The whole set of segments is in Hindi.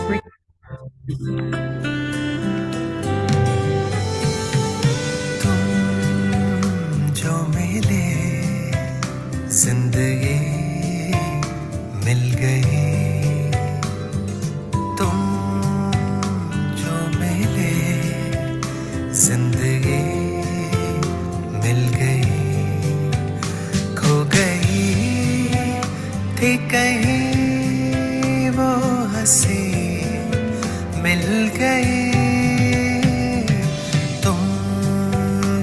तुम जो मिले जिंदगी मिल गई, तुम जो मिले जिंदगी मिल गई। खो गई थी कहीं वो हंसी मिल गई, तुम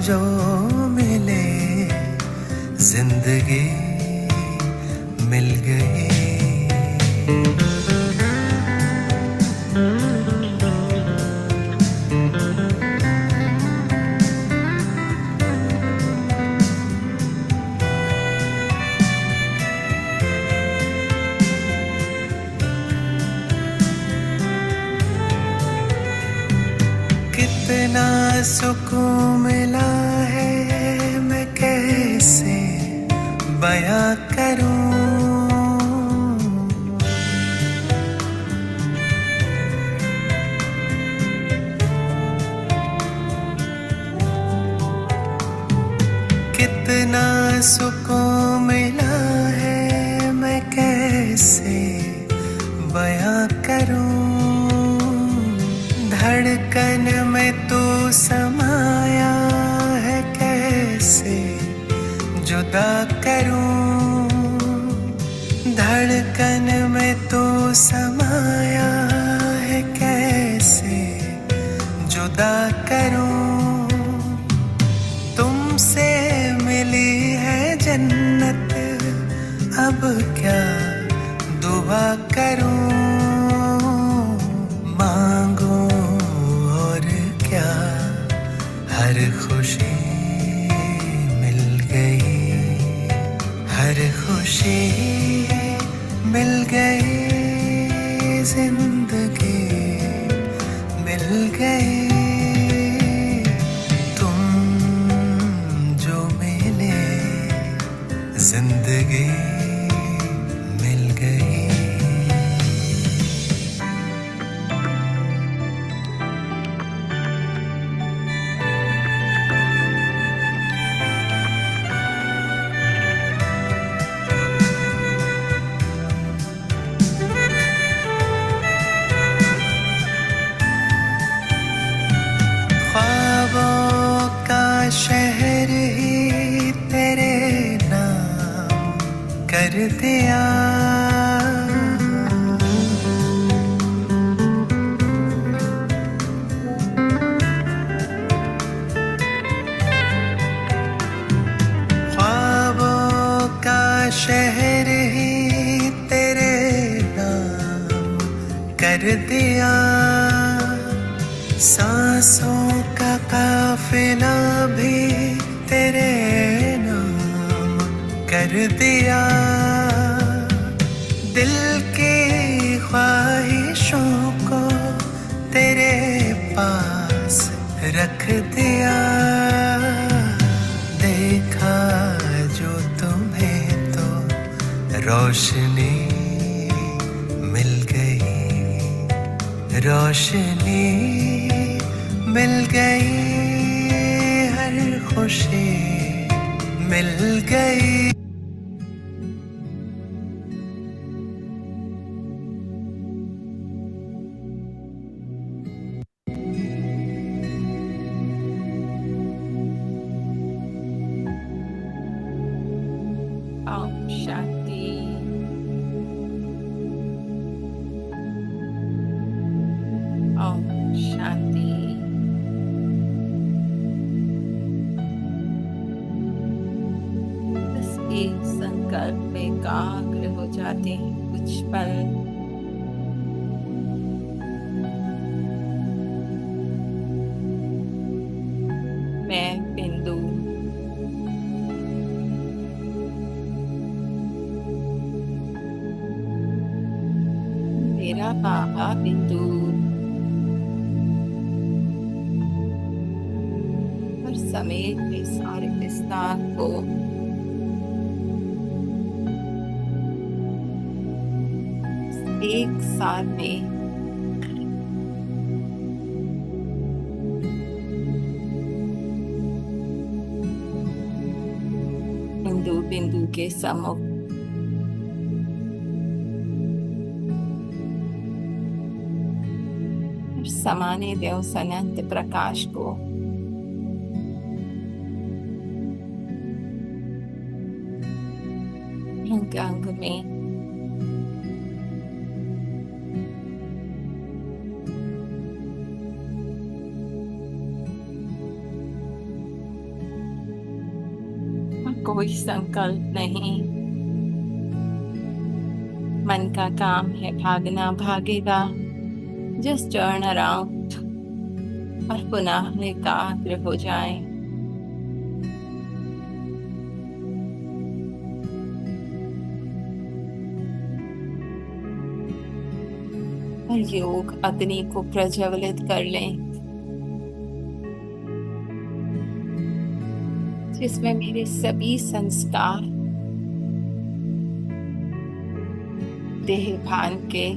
जो मिले जिंदगी मिल गई। कितना सुकून मिला है मैं कैसे बयां करूं, कितना सुकून मिला है मैं कैसे बयां करूं। धड़कन में तू समाया है कैसे जुदा करूं, धड़कन में तू समाया है कैसे जुदा करूं। तुमसे मिली है जन्नत अब क्या दुआ करूं, मांगो और क्या हर खुशी मिल गई, हर खुशी मिल गई, जिंदगी मिल गई। तुम जो मिले जिंदगी मिल गई। ख्वाबों का शहर ही तेरे नाम कर दिया, ख्वाबों का शहर ही तेरे नाम कर दिया। सांसों का काफिला भी तेरे नाम कर दिया, दिल की ख्वाहिशों को तेरे पास रख दिया। देखा जो तुम्हें तो रोशनी मिल गई, रोशनी मिल गई, हर खुशी मिल गई। ओम शांति। ओम शांति। बस एक संकल्प में एकाग्र हो जाते हैं कुछ पल। मैं बिंदु, मेरा बाबा बिंदु और समेत में सारे विस्तार को एक साथ में बिंदु के सम्मुख समाने दे उस अनंत प्रकाश को। अंग अंग में कोई संकल्प नहीं, मन का काम है भागना, भागेगा। जस्ट टर्न अराउंड और पुनः एकाग्र हो जाएं। और योग अग्नि को प्रज्वलित कर लें, जिसमें मेरे सभी संस्कार देह भान के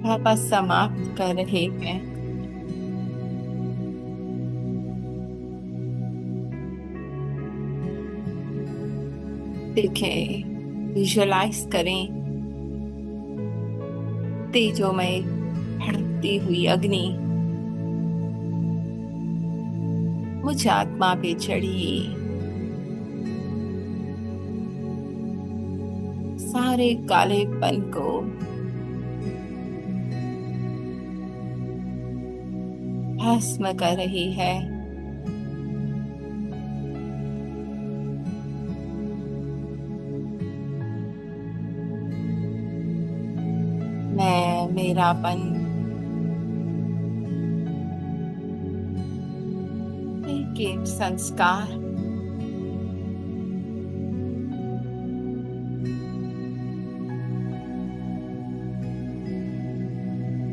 वापस समाप्त कर रहे हैं। देखें, विजुअलाइज करें तेजोमय भड़कती हुई अग्नि मुझ आत्मा पे चढ़ी, सारे कालेपन को भस्म कर रही है। मैं, मेरापन, एक एक संस्कार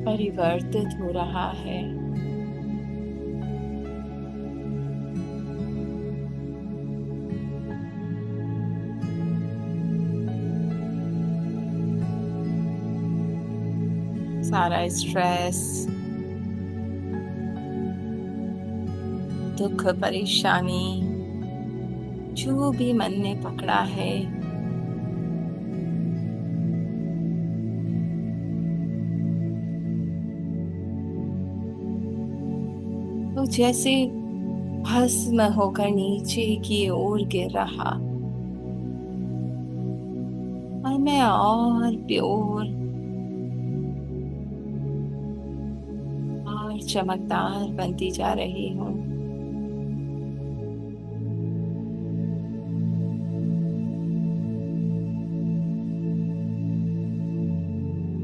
परिवर्तित हो रहा है। सारा स्ट्रेस, दुख, परेशानी जो भी मन ने पकड़ा है, तो जैसे भस्म होकर नीचे की ओर गिर रहा, और मैं और प्योर और चमकदार बनती जा रही हूँ।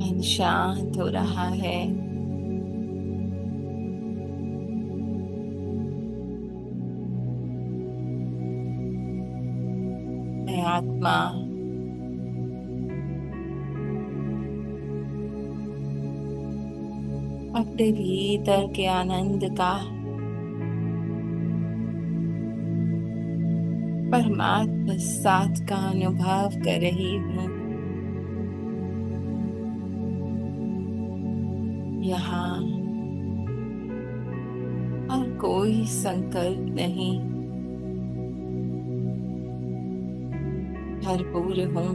मन शांत हो रहा है। मैं आत्मा अपने भीतर के आनंद का, परमात्मा साथ का अनुभव कर रही हूँ। यहाँ और कोई संकल्प नहीं, भरपूर हूँ,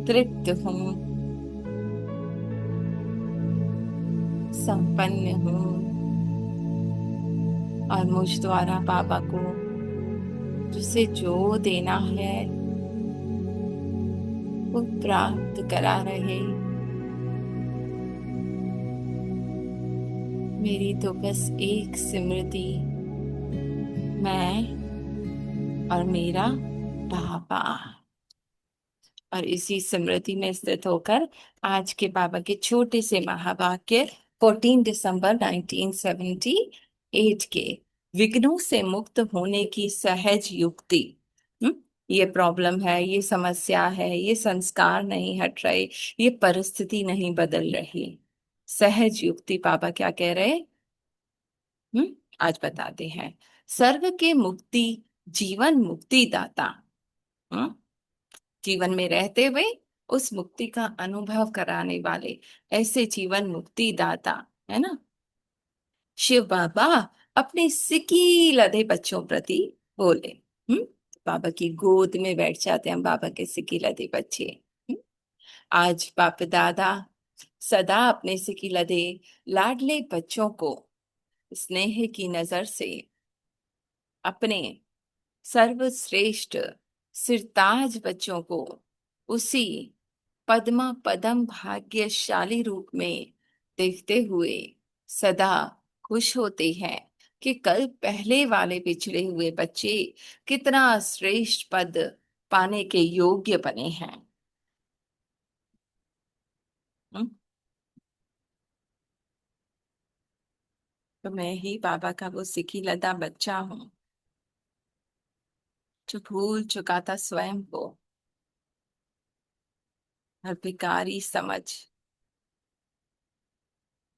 तृप्त हूँ, संपन्न हूँ, और मुझ द्वारा बाबा को जिसे जो देना है वो प्राप्त करा रहे। मेरी तो बस एक स्मृति, मैं और मेरा बाबा, और इसी स्मृति में स्थित होकर आज के बाबा के छोटे से महावाक्य 14 दिसंबर 1978 के विघ्नों से मुक्त होने की सहज युक्ति। ये प्रॉब्लम है, ये समस्या है, ये संस्कार नहीं हट रहे, ये परिस्थिति नहीं बदल रही। सहज युक्ति बाबा क्या कह रहे? आज बताते हैं। सर्व के मुक्ति, जीवन मुक्ति दाता। हम्म जीवन में रहते हुए उस मुक्ति का अनुभव कराने वाले, ऐसे जीवन मुक्ति दाता है ना। शिव बाबा अपने सिकी लदे बच्चों प्रति बोले। हम्म। बाबा की गोद में बैठ जाते हैं बाबा के सिकी लदे बच्चे। हम्म? आज बाप दादा सदा अपने सिकी लदे लाडले बच्चों को स्नेह की नजर से अपने सर्वश्रेष्ठ सिरताज बच्चों को उसी पद्मा पदम भाग्यशाली रूप में देखते हुए सदा खुश होते हैं कि कल पहले वाले पिछड़े हुए बच्चे कितना श्रेष्ठ पद पाने के योग्य बने हैं। हम्म? तो मैं ही बाबा का वो सिकी लदा बच्चा हूँ जो भूल चुका था स्वयं को और भिखारी समझ,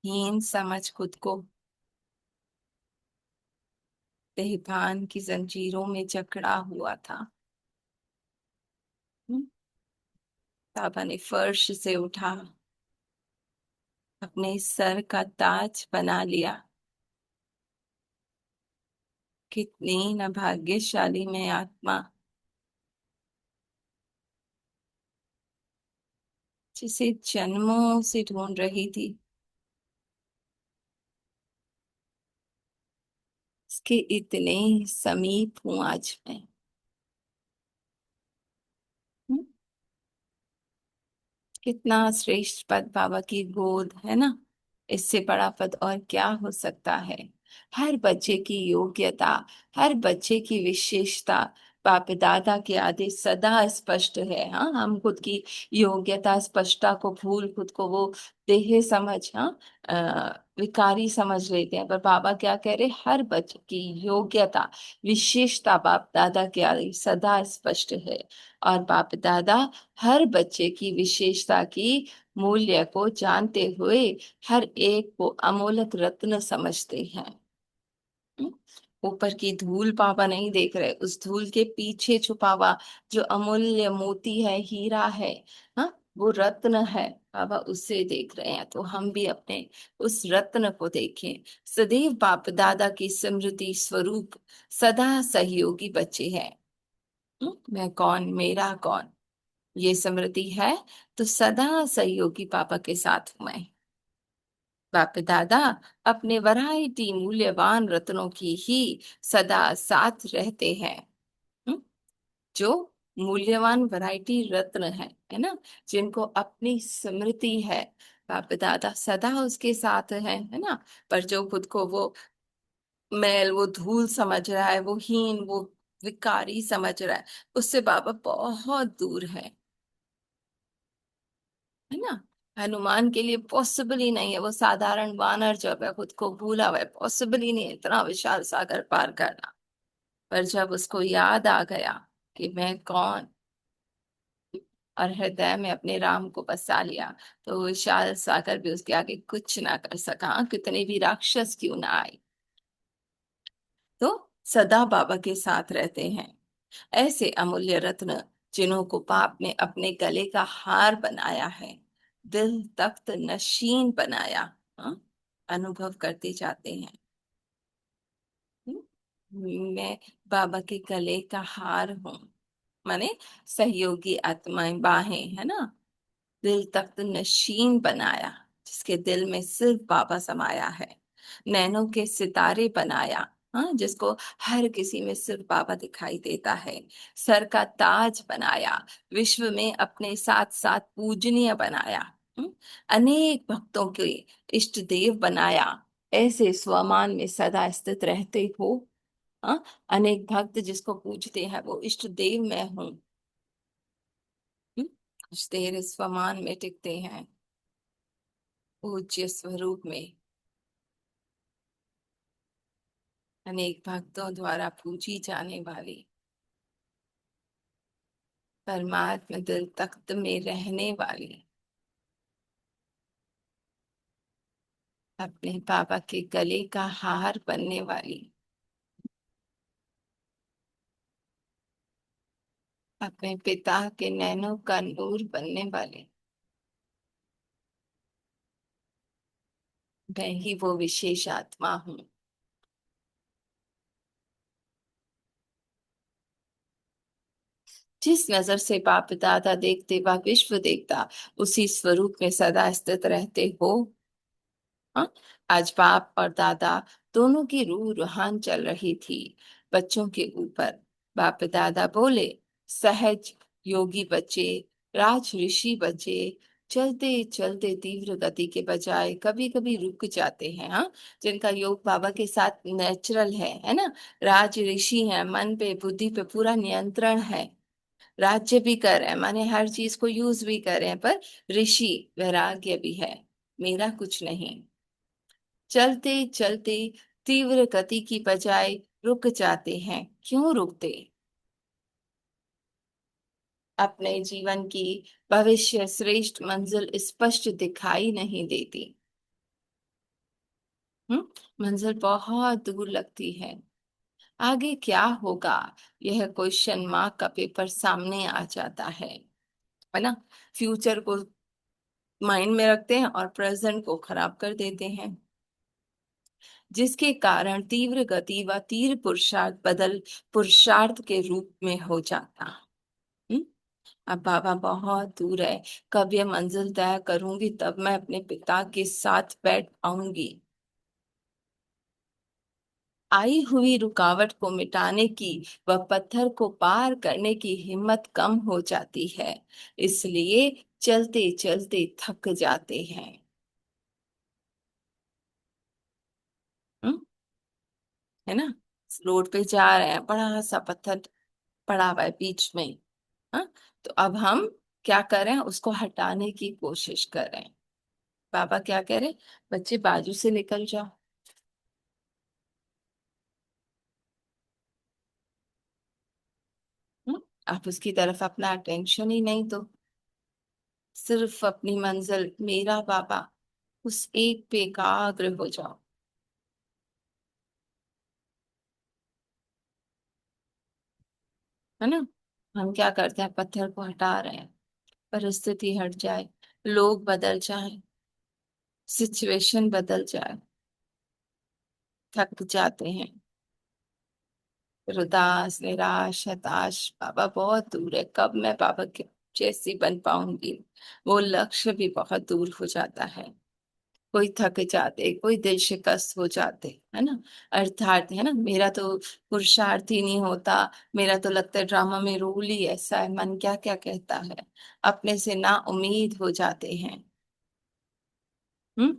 हीन समझ खुद को देहभान की जंजीरों में जकड़ा हुआ था। हम्म? बाबा ने फर्श से उठा, अपने सर का ताज बना लिया। कितनी न भाग्यशाली मैं आत्मा, जिसे जन्मों से ढूंढ रही थी। इसके इतने समीप हूं आज मैं। हम्म? कितना श्रेष्ठ पद बाबा की गोद है ना। इससे बड़ा पद और क्या हो सकता है। हर बच्चे की योग्यता, हर बच्चे की विशेषता बाप दादा के आदेश सदा स्पष्ट है। हाँ, हम खुद की योग्यता स्पष्टता को भूल खुद को वो देह समझ, हाँ, विकारी समझ लेते हैं। पर बाबा क्या कह रहे, हर बच्चे की योग्यता विशेषता बाप दादा के आदेश सदा स्पष्ट है। और बाप दादा हर बच्चे की विशेषता की मूल्य को जानते हुए हर एक को अमोलक रत्न समझते हैं। हम्म? ऊपर की धूल बाबा नहीं देख रहे, उस धूल के पीछे छुपा हुआ जो अमूल्य मोती है, हीरा है, हाँ, वो रत्न है, बाबा उसे देख रहे हैं। तो हम भी अपने उस रत्न को देखें। सदैव बाप दादा की स्मृति स्वरूप सदा सहयोगी बच्चे हैं। मैं कौन, मेरा कौन, ये स्मृति है तो सदा सहयोगी पापा के साथ हूं मैं। बाप दादा अपने वैरायटी मूल्यवान रत्नों की ही सदा साथ रहते हैं। हम्म? जो मूल्यवान वैरायटी रत्न है ना, जिनको अपनी स्मृति है, बाप दादा सदा उसके साथ है ना। पर जो खुद को वो मैल, वो धूल समझ रहा है, वो हीन, वो विकारी समझ रहा है, उससे बाबा बहुत दूर है ना। हनुमान के लिए पॉसिबल ही नहीं है, वो साधारण वानर जब है, खुद को भूला हुआ है, पॉसिबल ही नहीं है इतना विशाल सागर पार करना। पर जब उसको याद आ गया कि मैं कौन, और हृदय में अपने राम को बसा लिया, तो विशाल सागर भी उसके आगे कुछ ना कर सका, कितने भी राक्षस क्यों ना आए। तो सदा बाबा के साथ रहते हैं ऐसे अमूल्य रत्न, जिन्हों को पाप ने अपने गले का हार बनाया है, दिल तख्त नशीन बनाया। हाँ? अनुभव करते जाते हैं। मैं बाबा के गले का हार हूँ, माने सहयोगी आत्माएं, बाहें, है ना। दिल तख्त नशीन बनाया, जिसके दिल में सिर्फ बाबा समाया है। नैनों के सितारे बनाया, हाँ, जिसको हर किसी में सिर्फ बाबा दिखाई देता है। सर का ताज बनाया, विश्व में अपने साथ साथ पूजनीय बनाया। अनेक भक्तों के इष्ट देव बनाया, ऐसे स्वमान में सदा स्थित रहते हो। हाँ, अनेक भक्त जिसको पूजते हैं वो इष्ट देव मैं हूँ। कुछ देर स्वमान में टिकते हैं पूज्य स्वरूप में, अनेक भक्तों द्वारा पूजी जाने वाली परमात्मा दिल तख्त में रहने वाली, अपने बाबा के गले का हार बनने वाली, अपने पिता के नैनों का नूर बनने वाली, मैं ही वो विशेष आत्मा हूँ। जिस नजर से बाप दादा देखते वह विश्व देखता, उसी स्वरूप में सदा स्थित रहते हो। हाँ? आज बाप और दादा दोनों की रूह रूहान चल रही थी बच्चों के ऊपर। बाप दादा बोले, सहज योगी बच्चे, राज ऋषि बच्चे, चलते चलते तीव्र गति के बजाय कभी कभी रुक जाते हैं। हाँ, जिनका योग बाबा के साथ नेचुरल है ना। राज ऋषि है, मन पे बुद्धि पे पूरा नियंत्रण है, राज्य भी कर रहे हैं, माने हर चीज को यूज भी कर रहे हैं, पर ऋषि वैराग्य भी है। मेरा कुछ नहीं। चलते चलते तीव्र गति की बजाय रुक जाते हैं। क्यों रुकते? अपने जीवन की भविष्य श्रेष्ठ मंजिल स्पष्ट दिखाई नहीं देती। मंजिल बहुत दूर लगती है। आगे क्या होगा, यह क्वेश्चन मार्क का पेपर सामने आ जाता है ना। फ्यूचर को माइंड में रखते हैं और प्रेजेंट को खराब कर देते हैं, जिसके कारण तीव्र गति व तीव्र पुरुषार्थ बदल पुरुषार्थ के रूप में हो जाता। हम्म? अब बाबा बहुत दूर है, कब यह मंजिल तय करूंगी तब मैं अपने पिता के साथ बैठ पाऊंगी। आई हुई रुकावट को मिटाने की व पत्थर को पार करने की हिम्मत कम हो जाती है, इसलिए चलते चलते थक जाते हैं। हम्म? है ना। रोड पे जा रहे हैं, बड़ा सा पत्थर पड़ा हुआ है बीच में। हाँ, तो अब हम क्या करें, उसको हटाने की कोशिश करें। बाबा क्या कह रहे, बच्चे बाजू से निकल जाओ। हम्म? आप उसकी तरफ अपना अटेंशन ही नहीं दो, सिर्फ अपनी मंजिल मेरा बाबा, उस एक पे एकाग्र हो जाओ। है ना। हम क्या करते हैं, पत्थर को हटा रहे हैं, परिस्थिति हट जाए, लोग बदल जाए, सिचुएशन बदल जाए, थक जाते हैं, फिर उदास निराश हताश। बाबा बहुत दूर है, कब मैं बाबा के जैसी बन पाऊंगी। वो लक्ष्य भी बहुत दूर हो जाता है। कोई थक जाते, कोई दिल शिकस्त हो जाते, है ना। अर्थात है ना, मेरा तो पुरुषार्थ ही नहीं होता, मेरा तो लगता है ड्रामा में रोल ही ऐसा है, मन क्या क्या कहता है, अपने से ना उम्मीद हो जाते हैं। हम्म।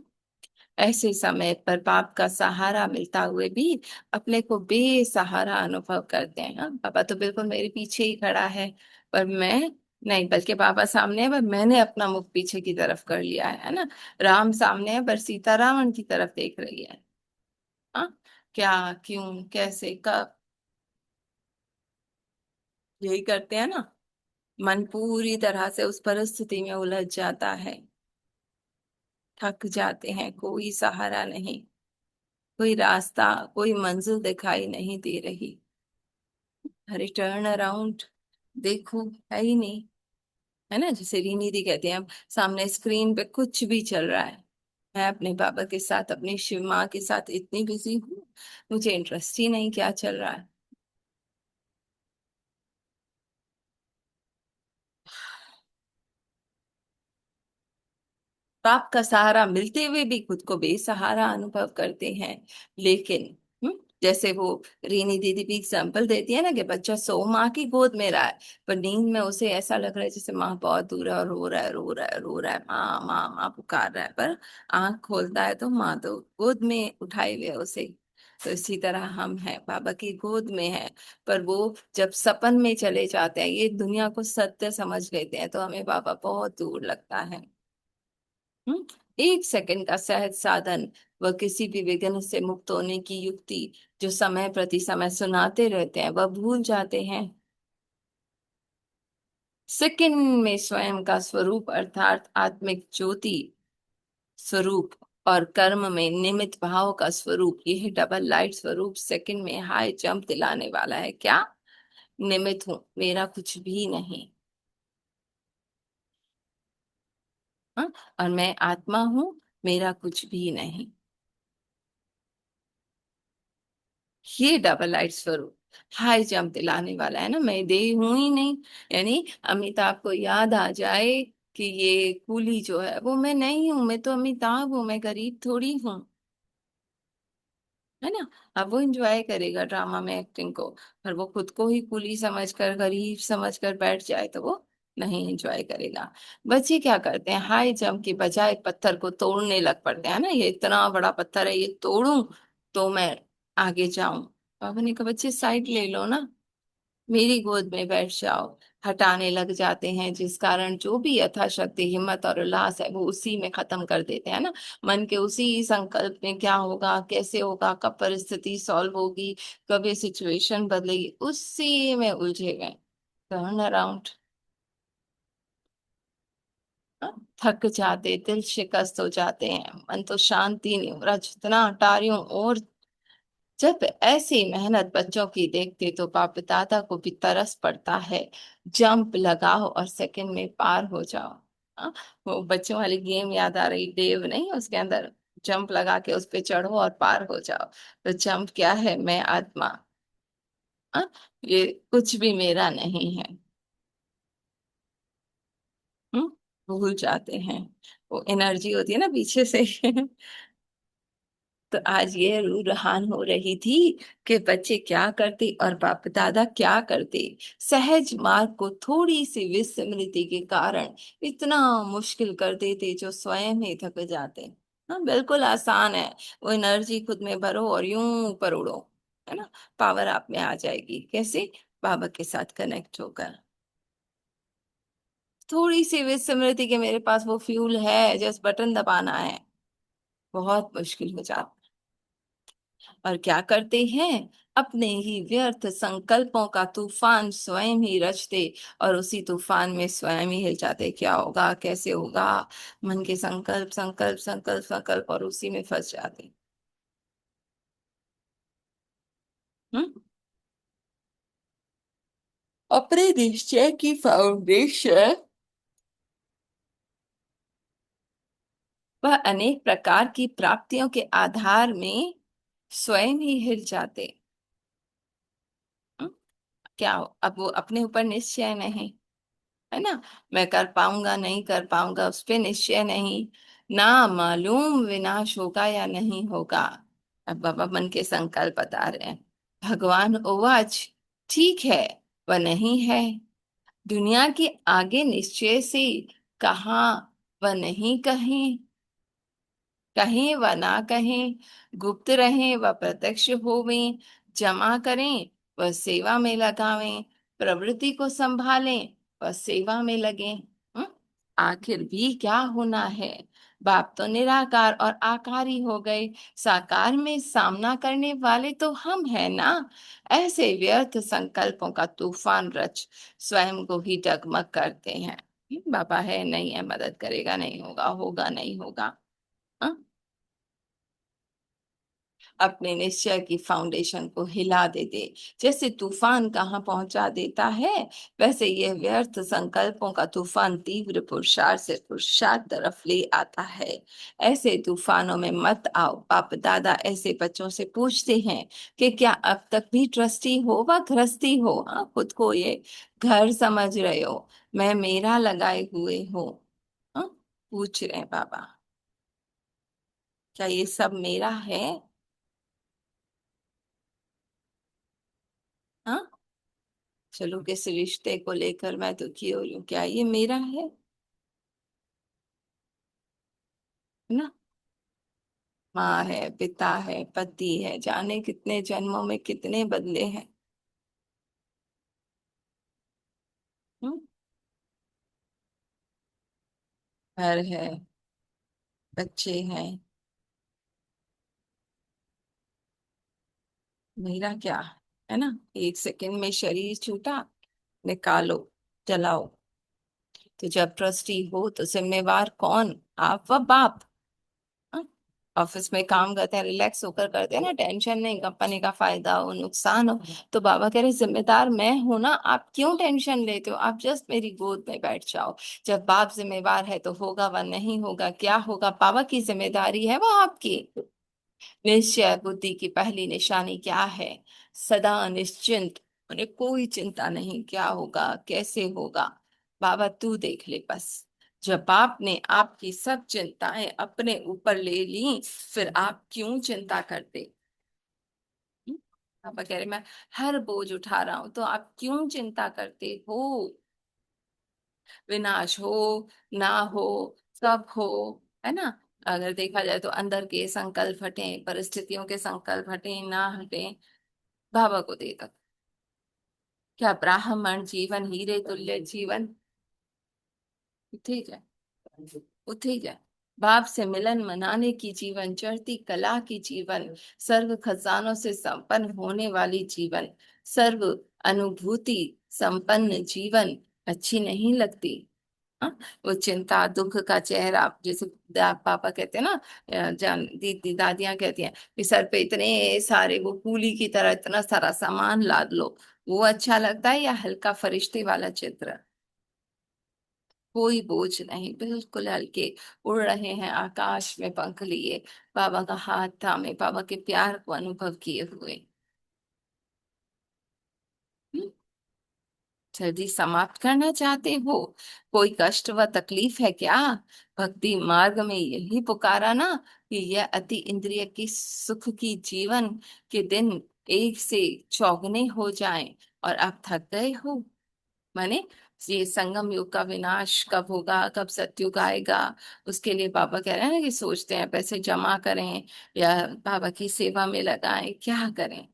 ऐसे समय पर बाप का सहारा मिलता हुए भी अपने को बेसहारा अनुभव करते हैं। हाँ, बाबा तो बिल्कुल मेरे पीछे ही खड़ा है, पर मैं नहीं, बल्कि बाबा सामने है पर मैंने अपना मुख पीछे की तरफ कर लिया है ना। राम सामने है पर सीता रावण की तरफ देख रही है। हाँ, क्या, क्यों, कैसे, कब, यही करते हैं ना। मन पूरी तरह से उस परिस्थिति में उलझ जाता है, थक जाते हैं, कोई सहारा नहीं, कोई रास्ता, कोई मंजिल दिखाई नहीं दे रही। अरे टर्न अराउंड देखो, है ही नहीं। है ना, जैसे रीनी दी कहते हैं, अब सामने स्क्रीन पे कुछ भी चल रहा है, मैं अपने बाबा के साथ अपनी शिव माँ के साथ इतनी बिजी हूँ, मुझे इंटरेस्ट ही नहीं क्या चल रहा है। पाप का सहारा मिलते हुए भी खुद को बेसहारा अनुभव करते हैं। लेकिन जैसे वो रीनी दीदी भी एग्जाम्पल देती है ना, कि बच्चा सो माँ की गोद में रहा है, पर नींद में उसे ऐसा लग रहा है जैसे माँ बहुत दूर है, और रो रहा है, रो रहा है, रो रहा है, माँ माँ माँ पुकार रहा है, पर आंख खोलता है तो माँ तो गोद में उठाए हुए है उसे। तो इसी तरह हम हैं, बाबा की गोद में है, पर वो जब सपन में चले जाते हैं, ये दुनिया को सत्य समझ लेते हैं, तो हमें बाबा बहुत दूर लगता है। हम्म। एक सेकंड का सहज साधन व किसी भी विघ्न से मुक्त होने की युक्ति जो समय प्रति समय सुनाते रहते हैं, वह भूल जाते हैं। सेकंड में स्वयं का स्वरूप अर्थात आत्मिक ज्योति स्वरूप, और कर्म में निमित्त भाव का स्वरूप, यह डबल लाइट स्वरूप सेकंड में हाई जंप दिलाने वाला है। क्या? निमित्त हूं, मेरा कुछ भी नहीं। हाँ? और मैं आत्मा हूं, मेरा कुछ भी नहीं। ये डबल लाइट स्वरूप हाई जंप दिलाने वाला है ना, मैं दे हूं ही नहीं। यानी अमिताभ को याद आ जाए कि ये कूली जो है वो मैं नहीं हूं, मैं तो अमिताभ हूं, मैं गरीब थोड़ी हूँ, है ना। अब वो एंजॉय करेगा ड्रामा में एक्टिंग को। पर वो खुद को ही कुली समझकर, गरीब समझकर बैठ जाए तो वो नहीं एंजॉय करेगा। बच्चे क्या करते हैं, हाई जंप की बजाय पत्थर को तोड़ने लग पड़ते हैं ना, ये इतना बड़ा पत्थर है, ये तोड़ूं तो मैं आगे जाऊं। पापा ने कहा बच्चे साइड ले लो ना, मेरी गोद में बैठ जाओ। हटाने लग जाते हैं, जिस कारण जो भी यथाशक्ति हिम्मत और उल्लास है वो उसी में खत्म कर देते हैं ना। मन के उसी संकल्प में क्या होगा, कैसे होगा, कब परिस्थिति सॉल्व होगी, कब ये सिचुएशन बदलेगी, उसी में उलझे गए। Turn around. थक जाते, दिल शिकस्त हो जाते हैं, मन तो शांति नहीं हो रहा, जितना हटा रही हूँ। और जब ऐसी मेहनत बच्चों की देखते तो बाप दादा को भी तरस पड़ता है। जंप लगाओ और सेकंड में पार हो जाओ। हाँ, वो बच्चों वाली गेम याद आ रही, डेव नहीं, उसके अंदर जंप लगा के उस पे चढ़ो और पार हो जाओ। तो जंप क्या है, मैं आत्मा। हाँ, ये कुछ भी मेरा नहीं है। हम्म, भूल जाते हैं। वो एनर्जी होती है ना पीछे से। तो आज ये रूरहान हो रही थी कि बच्चे क्या करते और बाप दादा क्या करते। सहज मार्ग को थोड़ी सी विस्मृति के कारण इतना मुश्किल कर देते जो स्वयं ही थक जाते। हाँ, बिल्कुल आसान है। वो एनर्जी खुद में भरो और यूं ऊपर उड़ो, है ना। पावर आप में आ जाएगी कैसे, बाबा के साथ कनेक्ट होकर। थोड़ी सी विस्मृति के मेरे पास वो फ्यूल है, जस्ट बटन दबाना है, बहुत मुश्किल हो जाता। और क्या करते हैं, अपने ही व्यर्थ संकल्पों का तूफान स्वयं ही रचते और उसी तूफान में स्वयं ही हिल जाते। क्या होगा, कैसे होगा, मन के संकल्प संकल्प संकल्प संकल्प, और उसी में फंस जाते। हम्म। अपने निश्चय की फाउंडेशन वह अनेक प्रकार की प्राप्तियों के आधार में स्वयं ही हिल जाते। हम्म, क्या अब वो अपने ऊपर निश्चय नहीं, है ना। मैं कर पाऊंगा नहीं कर पाऊंगा उस पे निश्चय नहीं। ना मालूम विनाश होगा या नहीं होगा। अब बाबा मन के संकल्प बता रहे हैं। भगवान ओवाच, ठीक है, वह नहीं है। दुनिया के आगे निश्चय से कहा, वह नहीं कहीं, कहें व ना कहें, गुप्त रहें व प्रत्यक्ष होवें, जमा करें व सेवा में लगावें, प्रवृत्ति को संभालें व सेवा में लगें। हम्म? आखिर भी क्या होना है, बाप तो निराकार और आकारी हो गए, साकार में सामना करने वाले तो हम हैं ना। ऐसे व्यर्थ संकल्पों का तूफान रच स्वयं को ही डगमग करते हैं। बाबा है नहीं है, मदद करेगा नहीं होगा, होगा नहीं होगा। हाँ? अपने निश्चय की फाउंडेशन को हिला देते। जैसे तूफान कहाँ पहुंचा देता है, वैसे यह व्यर्थ संकल्पों का तूफान तीव्र पुरुषार्थ से पुरुषार्थ तरफ ले आता है। ऐसे तूफानों में मत आओ। बाप दादा ऐसे बच्चों से पूछते हैं कि क्या अब तक भी ट्रस्टी हो व गृहस्थी हो। हाँ, खुद को ये घर समझ रहे हो, मैं मेरा लगाए हुए हूँ। हाँ, पूछ रहे हैं बाबा, क्या ये सब मेरा है। हाँ, चलो किस रिश्ते को लेकर मैं दुखी हो रही हूँ, क्या ये मेरा है ना। माँ है, पिता है, पति है, जाने कितने जन्मों में कितने बदले हैं। हम्म, घर है, बच्चे हैं, मेरा क्या, है ना। एक सेकंड में शरीर छूटा, निकालो, जलाओ। तो जब ट्रस्टी हो तो जिम्मेवार कौन, आप व बाप। हाँ? ऑफिस में काम करते हैं, रिलैक्स होकर करते हैं ना, टेंशन नहीं, कंपनी का फायदा हो नुकसान हो। तो बाबा कह रहे जिम्मेदार मैं हूं ना, आप क्यों टेंशन लेते हो, आप जस्ट मेरी गोद में बैठ जाओ। जब बाप जिम्मेवार है तो होगा व नहीं होगा क्या होगा, बाबा की जिम्मेदारी है वो आपकी। निश्चय बुद्धि की पहली निशानी क्या है? सदा निश्चिंत, उन्हें कोई चिंता नहीं क्या होगा कैसे होगा। बाबा तू देख ले बस, जब आपने आपकी सब चिंताएं अपने ऊपर ले ली, फिर आप क्यों चिंता करते? हम्म? बाबा कह रहे मैं हर बोझ उठा रहा हूं तो आप क्यों चिंता करते हो? विनाश हो ना हो, सब हो, है ना। अगर देखा जाए तो अंदर के संकल्प हटे, परिस्थितियों के संकल्प हटे ना हटे, बाबा को देगा। क्या ब्राह्मण जीवन हीरे तुल्य जीवन, ठीक है, ठीक है। बाप से मिलन मनाने की जीवन, चढ़ती कला की जीवन, सर्व खजानों से संपन्न होने वाली जीवन, सर्व अनुभूति संपन्न जीवन अच्छी नहीं लगती? हाँ? वो चिंता दुख का चेहरा, जैसे पापा कहते हैं ना, जान दीदी दादियां कहती हैं कि सर पे इतने सारे वो कूली की तरह इतना सारा सामान लाद लो, वो अच्छा लगता है या हल्का फरिश्ते वाला चित्र? कोई बोझ नहीं, बिल्कुल हल्के उड़ रहे हैं आकाश में पंख लिए, बाबा का हाथ थामे, बाबा के प्यार को अनुभव किए हुए। हम्म? जल्दी समाप्त करना चाहते हो? कोई कष्ट व तकलीफ है क्या? भक्ति मार्ग में यही पुकारा ना कि यह अति इंद्रिय की सुख की जीवन के दिन एक से चौगुने हो जाएं और आप थक गए हो। माने ये संगम युग का विनाश कब होगा, कब सतयुग आएगा, उसके लिए बाबा कह रहे हैं ना कि सोचते हैं पैसे जमा करें या बाबा की सेवा में लगाएं, क्या करें?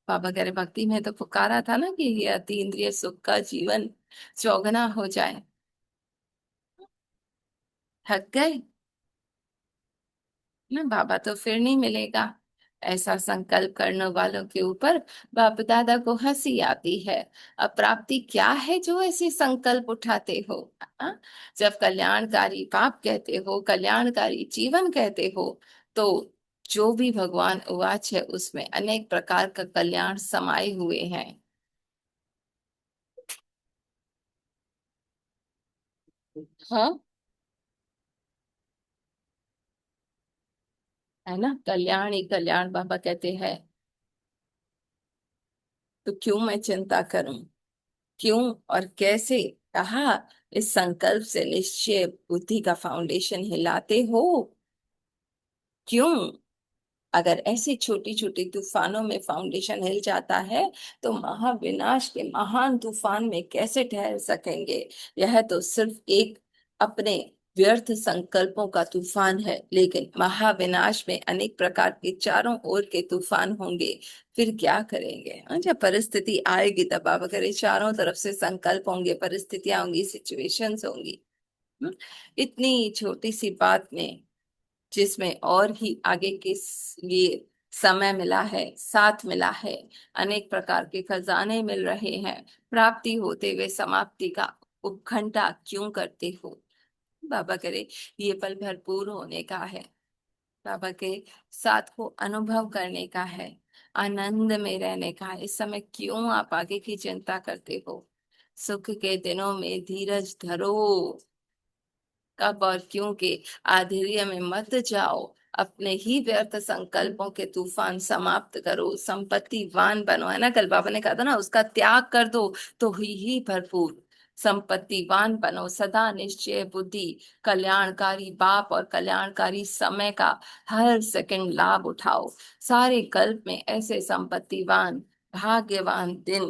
बाबा कह रहे भक्ति में तो पुकारा था ना कि ये अति इंद्रिय सुख का जीवन चौगना हो जाए। थक गए ना, बाबा तो फिर नहीं मिलेगा। ऐसा संकल्प करने वालों के ऊपर बाप दादा को हंसी आती है। अब प्राप्ति क्या है जो ऐसे संकल्प उठाते हो? हाँ? जब कल्याणकारी बाप कहते हो, कल्याणकारी जीवन कहते हो, तो जो भी भगवान उवाच है उसमें अनेक प्रकार का कल्याण समाये हुए हैं। हाँ, है ना, कल्याण ही कल्याण बाबा कहते हैं। तो क्यों मैं चिंता करूं? क्यों और कैसे? कहा इस संकल्प से निश्चय बुद्धि का फाउंडेशन हिलाते हो। क्यों? अगर ऐसे छोटी छोटी तूफानों में फाउंडेशन हिल जाता है तो महाविनाश के महान तूफान में कैसे ठहर सकेंगे? यह तो सिर्फ एक अपने व्यर्थ संकल्पों का तूफान है, लेकिन महाविनाश में अनेक प्रकार के चारों ओर के तूफान होंगे। फिर क्या करेंगे? जब परिस्थिति आएगी तब आप अगर चारों तरफ से संकल्प होंगे, परिस्थितियां होंगी, सिचुएशंस होंगी। हम्म? इतनी छोटी सी बात में, जिसमें और ही आगे के लिए समय मिला है, साथ मिला है, अनेक प्रकार के खजाने मिल रहे हैं, प्राप्ति होते हुए समाप्ति का उत्कंठा क्यों करते हो? बाबा करे ये पल भरपूर होने का है, बाबा के साथ को अनुभव करने का है, आनंद में रहने का है। इस समय क्यों आप आगे की चिंता करते हो? सुख के दिनों में धीरज धरो, कब और क्यों के आधैर्य में मत जाओ। अपने ही व्यर्थ संकल्पों के तूफान समाप्त करो, संपत्तिवान बनो, है ना, कल बाबा ने कहा था ना, उसका त्याग कर दो तो हुई ही भरपूर। संपत्तिवान बनो, सदा निश्चय बुद्धि, कल्याणकारी बाप और कल्याणकारी समय का हर सेकंड लाभ उठाओ। सारे कल्प में ऐसे संपत्तिवान भाग्यवान दिन,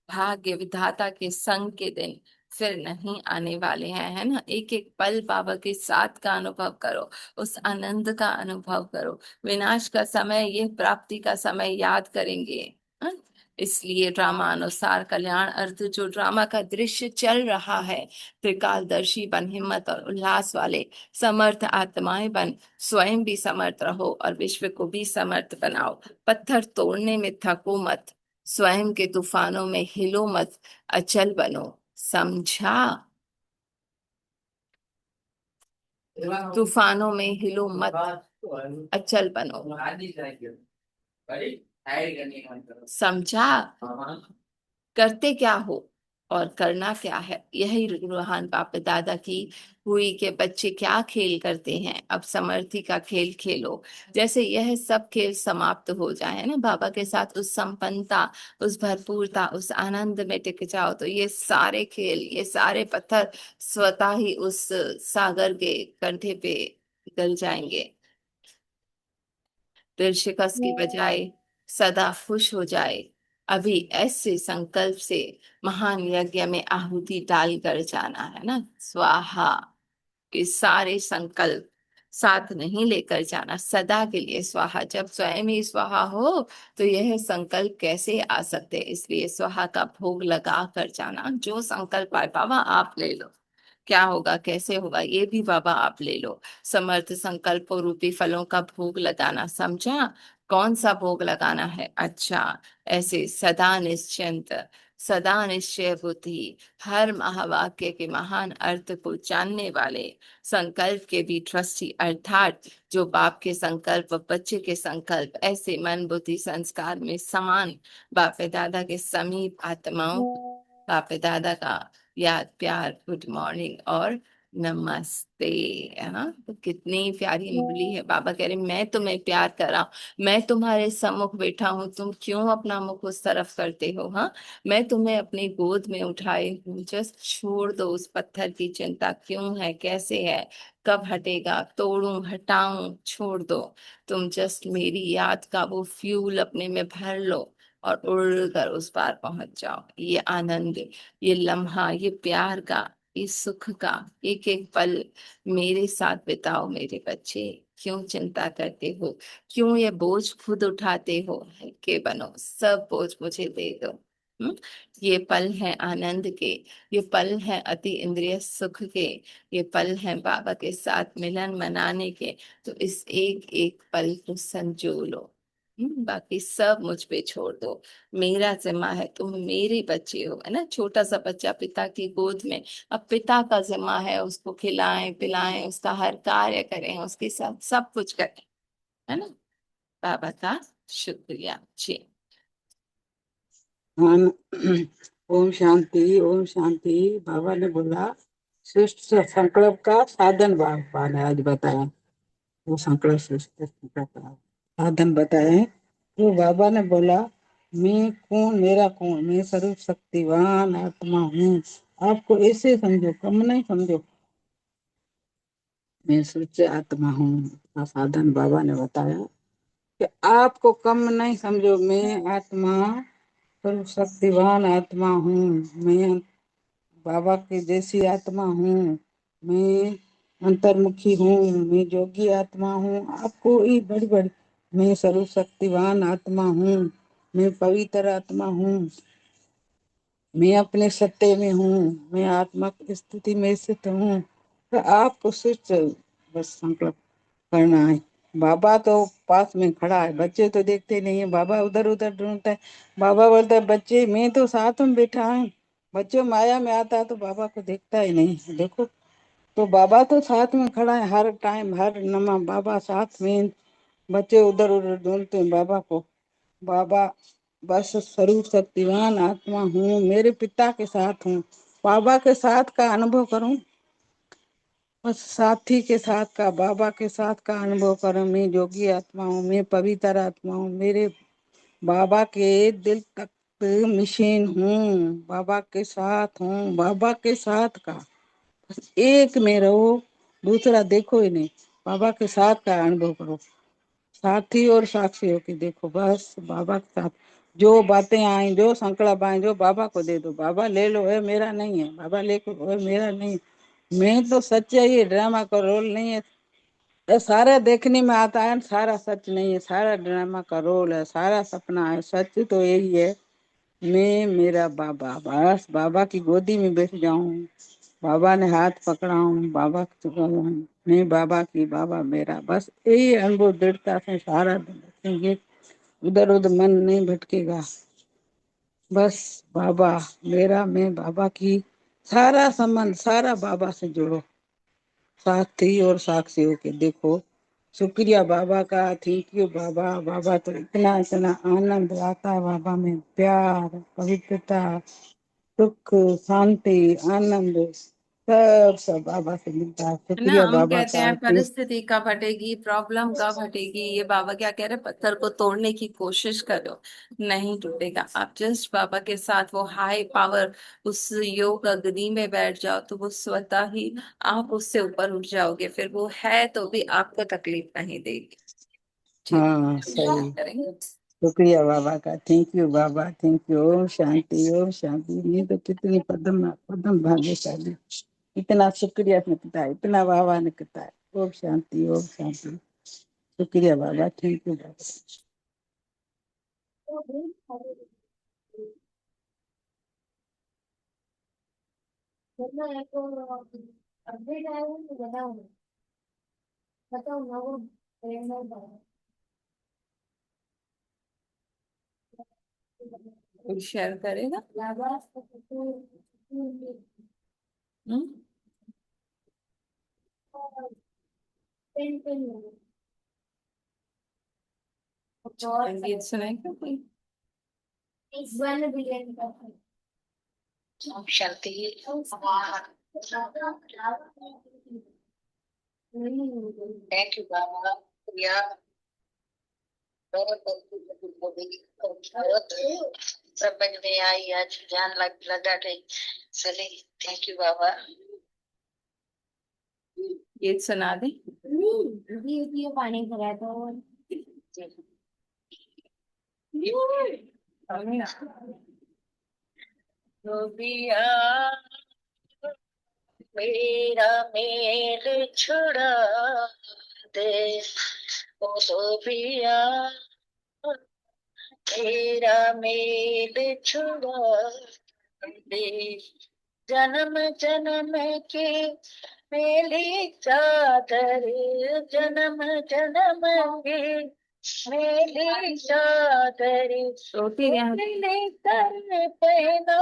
भाग्य विधाता के संग के दिन फिर नहीं आने वाले हैं, है ना। एक एक पल बाबा के साथ का अनुभव करो, उस आनंद का अनुभव करो। विनाश का समय, ये प्राप्ति का समय याद करेंगे। हाँ? इसलिए ड्रामा अनुसार कल्याण अर्थ जो ड्रामा का दृश्य चल रहा है, त्रिकालदर्शी बन, हिम्मत और उल्लास वाले समर्थ आत्माएं बन, स्वयं भी समर्थ रहो और विश्व को भी समर्थ बनाओ। पत्थर तोड़ने में थको मत, स्वयं के तूफानों में हिलो मत, अचल बनो। समझा? तूफानों में हिलो मत, अचल बनो। समझा? करते क्या हो? और करना क्या है, यही रूहान बाप दादा की हुई के बच्चे क्या खेल करते हैं, अब समर्थी का खेल खेलो। जैसे यह सब खेल समाप्त हो जाए ना बाबा के साथ, उस संपन्नता, उस भरपूरता, उस आनंद में टिक जाओ, तो ये सारे खेल, ये सारे पत्थर स्वतः ही उस सागर के कंठे पे गल जाएंगे। दिल शिकस्त की बजाय सदा खुश हो जाए, अभी ऐसे संकल्प से महान यज्ञ में आहुति डाल कर जाना है ना, स्वाहा। ये सारे संकल्प साथ नहीं लेकर जाना, सदा के लिए स्वाहा। जब स्वयं ही स्वाहा हो तो यह संकल्प कैसे आ सकते, इसलिए स्वाहा का भोग लगा कर जाना। जो संकल्प आए बाबा आप ले लो, क्या होगा कैसे होगा ये भी बाबा आप ले लो। समर्थ संकल्पों रूपी फलों का भोग लगाना, समझा? कौन सा भोग लगाना है? अच्छा, ऐसे सदा निश्चिंत, सदा निश्चय बुद्धि, हर महावाक्य के महान अर्थ को जानने वाले, संकल्प के भी ट्रस्टी, अर्थात जो बाप के संकल्प बच्चे के संकल्प, ऐसे मन बुद्धि संस्कार में समान बाप दादा के समीप आत्माओं, बाप दादा का याद प्यार गुड मॉर्निंग और नमस्ते, है ना। तो कितनी प्यारी मुरली है। बाबा कह रहे मैं तुम्हें प्यार कर रहा हूं, मैं तुम्हारे सम्मुख बैठा हूं, तुम क्यों अपना मुख उस तरफ करते हो? हाँ, मैं तुम्हें अपनी गोद में उठाए हूँ, जस्ट छोड़ दो उस पत्थर की चिंता, क्यों है कैसे है कब हटेगा, तोड़ूं हटाऊं, छोड़ दो। तुम जस्ट मेरी याद का वो फ्यूल अपने में भर लो और उड़ कर उस पार पहुंच जाओ। ये आनंद, ये लम्हा, ये प्यार का, इस सुख का एक एक पल मेरे साथ बिताओ मेरे बच्चे। क्यों चिंता करते हो, क्यों ये बोझ खुद उठाते हो? हल्के बनो, सब बोझ मुझे दे दो। हम्म। ये पल है आनंद के, ये पल है अति इंद्रिय सुख के, ये पल है बाबा के साथ मिलन मनाने के। तो इस एक एक पल को संजो लो। बाकी सब मुझ पे छोड़ दो, मेरा जिम्मा है, तुम मेरे बच्चे हो, है ना। छोटा सा बच्चा पिता की गोद में, अब पिता का जिम्मा है उसको खिलाएं पिलाएं, उसका हर कार्य करें, उसके साथ सब कुछ करें, है ना। बाबा का शुक्रिया जी। हाँ। ओम शांति, ओम शांति। बाबा ने बोला श्रेष्ठ संकल्प का साधन बाबा ने आज बताया। वो संकल्प श्रेष्ठ संकल्प का साधन बताए। तो बाबा ने बोला मैं कौन, मेरा कौन, मैं सर्व शक्तिवान आत्मा हूँ। आपको ऐसे समझो, कम नहीं समझो। मैं सच्चे आत्मा हूँ का साधन बाबा ने बताया कि आपको कम नहीं समझो। मैं आत्मा सर्व शक्तिवान आत्मा हूँ। मैं बाबा के जैसी आत्मा हूँ। मैं अंतर्मुखी हूँ। मैं जोगी आत्मा हूँ। आपको ये बड़ी बड़ी, मैं सर्वशक्तिवान आत्मा हूँ। मैं पवित्र आत्मा हूँ। मैं अपने सत्य में हूँ। मैं आत्मा की स्थिति में स्थित हूँ। तो आपको सिर्फ बस संकल्प करना है। बाबा तो पास में खड़ा है, बच्चे तो देखते नहीं है। बाबा उधर उधर ढूंढता है। बाबा बोलता है बच्चे मैं तो साथ में बैठा हूँ। बच्चों माया में आता है तो बाबा को देखता ही नहीं। देखो, तो बाबा तो साथ में खड़ा है हर टाइम, हर नमा बाबा साथ में। बच्चे उधर उधर ढूंढते हैं बाबा को। बाबा बस स्वरूप शक्तिवान आत्मा हूँ, मेरे पिता के साथ हूँ। बाबा के साथ का अनुभव करूं, बस साथी के साथ का, बाबा के साथ का अनुभव करूं। मैं जोगी आत्मा हूँ। मैं पवित्र आत्मा हूँ। मेरे बाबा के दिल तक मिशन हूँ। बाबा के साथ हूँ। बाबा के साथ का, बस एक में रहो, दूसरा देखो ही नहीं। बाबा के साथ का अनुभव करो, साथी और साक्षी हो के देखो। बस बाबा के साथ जो बातें आए, जो संकल्प आए, जो बाबा को दे दो। बाबा ले लो, है मेरा नहीं है। बाबा ले लो, है मेरा नहीं है। मैं तो सच्चा ही, ड्रामा का रोल नहीं है। ये सारा देखने में आता है, सारा सच नहीं है। सारा ड्रामा का रोल है, सारा सपना है। सच तो यही है, मैं मेरा बाबा, बस बाबा की गोदी में बैठ जाऊं। बाबा ने हाथ पकड़ा हूं, बाबा के चुका हूं। मैं बाबा की, बाबा मेरा, बस यही अनुभव दृढ़ता से सारा दिन रखेंगे। उधर उधर मन नहीं भटकेगा। बस बाबा मेरा, मैं बाबा की, सारा संबंध सारा बाबा से जोड़ो। साथी और साक्षी होके देखो। शुक्रिया बाबा का, थैंक यू बाबा। बाबा तो इतना इतना आनंद आता है बाबा में, प्यार, पवित्रता, सुख, शांति, आनंद सब बाबा से मिलता है। है ना। शुक्रिया हम बाबा कहते का। हैं परिस्थिति कब हटेगी, प्रॉब्लम कब हटेगी, ये बाबा क्या कह रहे हैं, पत्थर को तोड़ने की कोशिश करो, नहीं टूटेगा। आप जस्ट बाबा के साथ वो हाई पावर उस योग अग्नि में बैठ जाओ, तो वो स्वतः ही आप उससे ऊपर उठ जाओगे, फिर वो है तो भी आपको तकलीफ नहीं देगी। ठीक हाँ है, सही। करेंगे। शुक्रिया बाबा का। Thank you Baba, thank you. Om Shanti, Om Shanti. ये तो कितनी पदम पदम भाग्यशाली। इतना शुक्रिया ने किया, इतना बाबा ने किया। ओम शांति, ओम शांति। शुक्रिया बाबा, थैंक यू बाबा। कोई शेयर करेगा? हम्म? संगीत सुनाएगा कोई? शांति। थैंक यू बाबा। या बहुत समझ में आई, आज ध्यान लगा रही चली। थैंक यू बाबा। गीत सुना दे। पानी भरा तो गोबिया मेरा मेल छुड़ा दे, ओ गोबिया मेरा मेल छुड़ा दे। जन्म जन्म के मेली चादर, जन्म जन्म के मेली चादर रोटी यहाँ लेकर पहना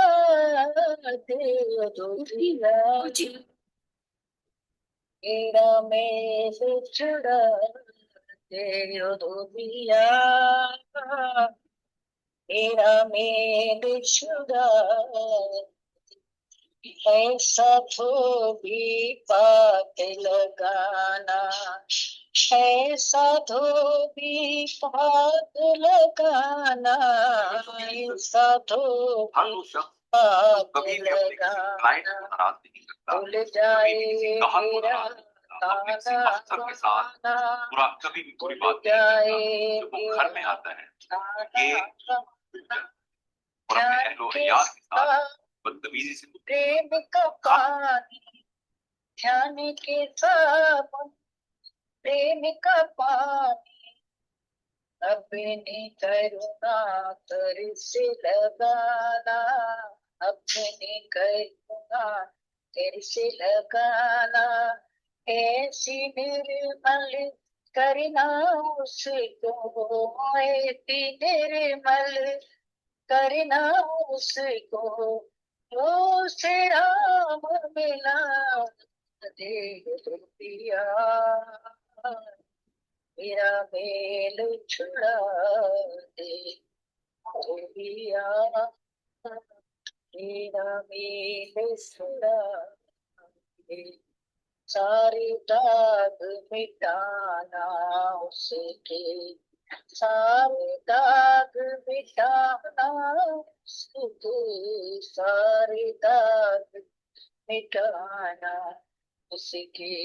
दे दुनिया। मेरा मेल छुड़ा दे दुनिया, मेरा मेल छुड़ा। ऐसा धोबी पात लगाना, ऐसा धोबी पात लगाना, ऐसा धोबी पात लगाना। भूल जाए मेरा गाना गाना, भूल जाए मेरा बदतमीजी से प्रेम का पानी, ध्यान के सावन, प्रेम का पानी, अपनी करुणा कर से लगाना, अपनी करुणा कर से लगाना। ऐसी निर्मल करना उसको, ऐसी निर्मल करना उसको, जो से राम मिला दे दुनिया। मेरा मेल छुड़ा दे दुनिया, मेरा मेल छुड़ा दे। सारे दाग मिटाना उसके, सारे दाग मिटाना उसके, सारे दाग मिटाना उसके।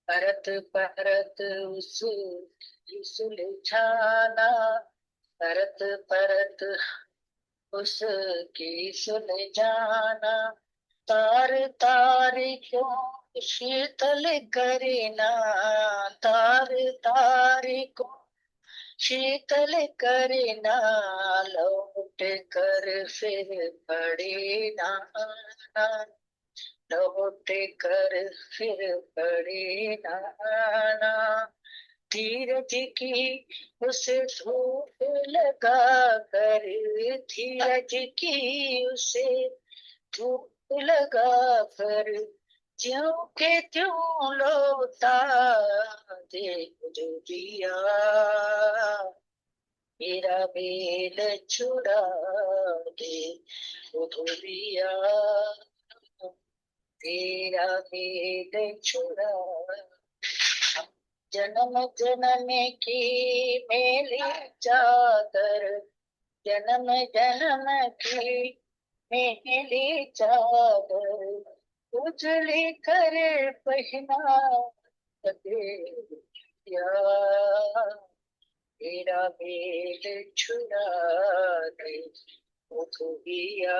परत परत उसकी सुलझाना, परत परत उसकी सुलझाना। तार तार क्यों शीतल करना, तार तार को शीतल करना, लौट कर फिर पड़े ना, लौट कर फिर पड़े ना। धीरज की उसे धूप लगा कर, धीरज की उसे धूप लगा कर, ज्यों के त्यों लौटा दे जो दिया। मेरा बेल छुड़ा दे ओ धोबिया, तेरा बेल छुड़ा। जन्म जन्म की मेली चादर, जन्म जन्म की मेली चादर, उजली कर पहना दे या, तेरा बेल छुड़ा दे ओ धोबिया।